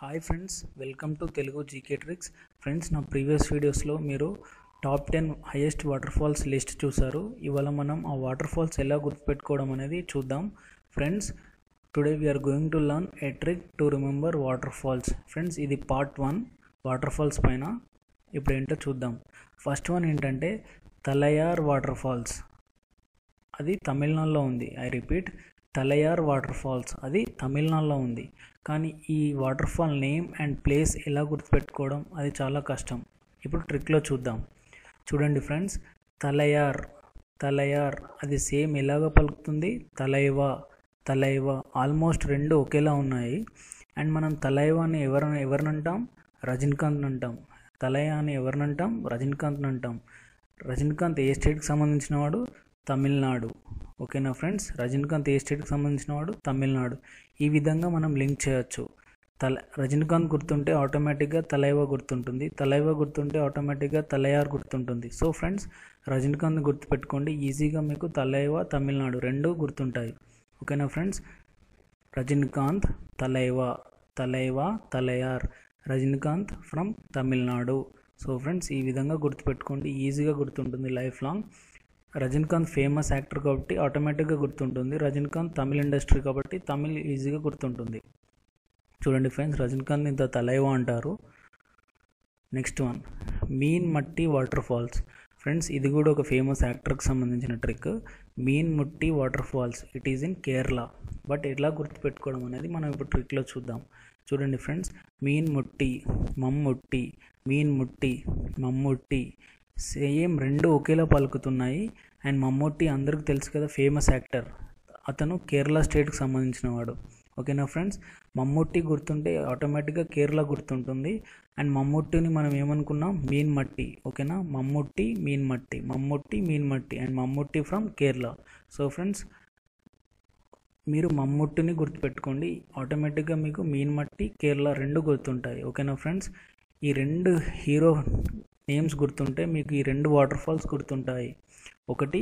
Hi friends, welcome to Telugu GK tricks. Friends, నా previous వీడియోస్లో మీరు top 10 highest water falls list చూసారు. ఇవాళ మనం ఆ వాటర్ ఫాల్స్ ఎలా గుర్తుపెట్టుకోవడం అనేది చూద్దాం. Friends, today we're going to learn a trick to remember water falls. Friends, ఇది పార్ట్ 1 వాటర్ ఫాల్స్ పైన. ఇప్పుడు ఏంటో చూద్దాం. ఫస్ట్ వన్ ఏంటంటే తలయార్ వాటర్ ఫాల్స్. అది తమిళనాడులో ఉంది. ఐ రిపీట్, తలయార్ వాటర్ ఫాల్స్ అది తమిళనాడులో ఉంది. కానీ ఈ water fall name and place ఎలా గుర్తుపెట్టుకోవడం అది చాలా కష్టం. ఇప్పుడు ట్రిక్లో చూద్దాం. చూడండి ఫ్రెండ్స్, తలయార్ తలయార్ అది సేమ్ ఎలాగ పలుకుతుంది? తలైవా తలైవా, ఆల్మోస్ట్ రెండు ఒకేలా ఉన్నాయి. అండ్ మనం తలైవాని ఎవరినంటాం? రజనీకాంత్ అంటాం. తలయా అని ఎవరినంటాం? రజనీకాంత్ అంటాం. రజనీకాంత్ ఏ స్టేట్కి సంబంధించిన వాడు? తమిళనాడు. ఓకేనా ఫ్రెండ్స్, రజనీకాంత్ ఏ స్టేట్కి సంబంధించిన వాడు? తమిళనాడు. ఈ విధంగా మనం లింక్ చేయొచ్చు. రజనీకాంత్ గుర్తుంటే ఆటోమేటిక్గా తలైవా గుర్తుంటుంది, తలైవా గుర్తుంటే ఆటోమేటిక్గా తలయార్ గుర్తుంటుంది. సో ఫ్రెండ్స్, రజనీకాంత్ గుర్తుపెట్టుకోండి, ఈజీగా మీకు తలైవా తమిళనాడు రెండు గుర్తుంటాయి. ఓకేనా ఫ్రెండ్స్, రజనీకాంత్ తలైవా తలైవా తలయార్, Rajinikanth from Tamil Nadu. So friends, ఈ విధంగా గుర్తుపెట్టుకోండి, ఈజీగా గుర్తుంటుంది life long. Rajinikanth famous actor కాబట్టి ఆటోమేటిక్గా గుర్తుంటుంది. రజనీకాంత్ తమిళ్ ఇండస్ట్రీ కాబట్టి తమిళ్ ఈజీగా గుర్తుంటుంది. చూడండి ఫ్రెండ్స్, రజనీకాంత్ ఇంత తలైవా అంటారు. Next one, Meenmutty water falls. Friends, ఇది కూడా ఒక ఫేమస్ యాక్టర్కి సంబంధించిన trick. Meenmutty water falls, it is in Kerala. But ఎలా గుర్తుపెట్టుకోవడం అనేది మనం ఇప్పుడు ట్రిక్లో చూద్దాం. చూడండి ఫ్రెండ్స్, మీన్ ముట్టి మమ్ముట్టి, మీన్ ముట్టి మమ్ముట్టి, సేమ్ రెండు ఒకేలా పలుకుతున్నాయి. అండ్ మమ్ముట్టి అందరికీ తెలుసు కదా, ఫేమస్ యాక్టర్. అతను కేరళ స్టేట్కి సంబంధించిన వాడు. ఓకేనా ఫ్రెండ్స్, మమ్ముట్టి గుర్తుంటే ఆటోమేటిక్గా కేరళ గుర్తుంటుంది. అండ్ మమ్ముట్టిని మనం ఏమనుకున్నాం? మీన్ మట్టి. ఓకేనా, మమ్ముట్టి మీన్ మట్టి, మమ్ముట్టి మీన్ మట్టి, and Mammootty from Kerala. So friends, మీరు మమ్ముట్టిని గుర్తుపెట్టుకోండి, ఆటోమేటిక్గా మీకు మీన్ మట్టి కేరళ రెండు గుర్తుంటాయి. ఓకేనా ఫ్రెండ్స్, ఈ రెండు హీరో నేమ్స్ గుర్తుంటే మీకు ఈ రెండు వాటర్ ఫాల్స్ గుర్తుంటాయి. ఒకటి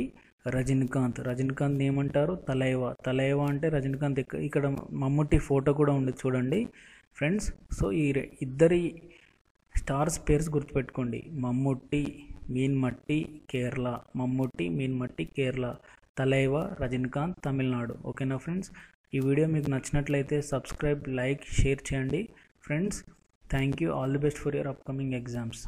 రజనీకాంత్, రజనీకాంత్ ఏమంటారు? తలైవా, తలైవా అంటే రజనీకాంత్. ఇక్కడ మమ్ముట్టి ఫోటో కూడా ఉంది చూడండి ఫ్రెండ్స్. సో ఈ ఇద్దరి స్టార్స్ పేర్స్ గుర్తుపెట్టుకోండి. మమ్ముట్టి మీన్ మట్టి కేరళ, మమ్ముట్టి మీన్ మట్టి కేరళ, తలైవా రజనీకాంత్ తమిళనాడు. ఓకేనా ఫ్రెండ్స్, ఈ వీడియో మీకు నచ్చినట్లయితే సబ్స్క్రైబ్, లైక్, షేర్ చేయండి friends. Thank you. All the best for your upcoming exams.